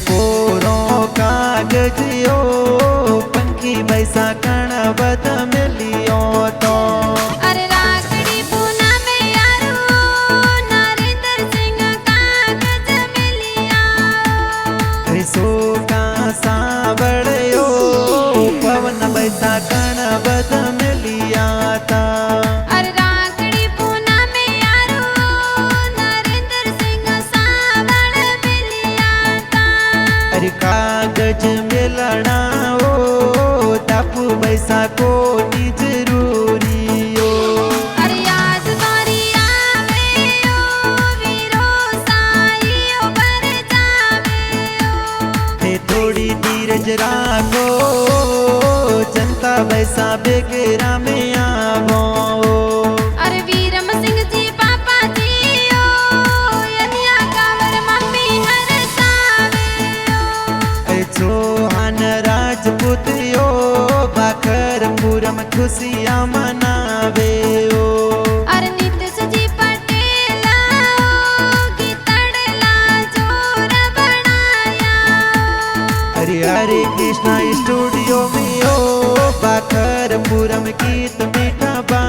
कोरो कागजियो पंखी बैसा कण बद मिलियो तो अरे राखड़ी पूना में यारो नरेंद्र सिंह कागज मिलिया सो का सावड़यो पवन बैसा कण बद मिलिया था अरे राखड़ी पूना में यारो नरेंद्र सिंह सावड़ मिलिया था अरे कागज मिलना ओ टापू बैसा को जरूरी हो अरे याद तारी आवे ओ वीरो साईओ पर जावे ओ थोड़ी धीरज राखो जनता बैसा बेगेरा में आवो अरे वीरम सिंह जी पापा जी ओ यनिया कांवर मम्मी हर सावे ओ चौहान राजपूत यो बाखरपुरम खुशियाँ मनावे ओ अरे नीतीश जी पटेल ओ गीतड़ला जोर बनाया हरे हरे कृष्णा स्टूडियो में ओ बाखरपुरम गीत मीठा बा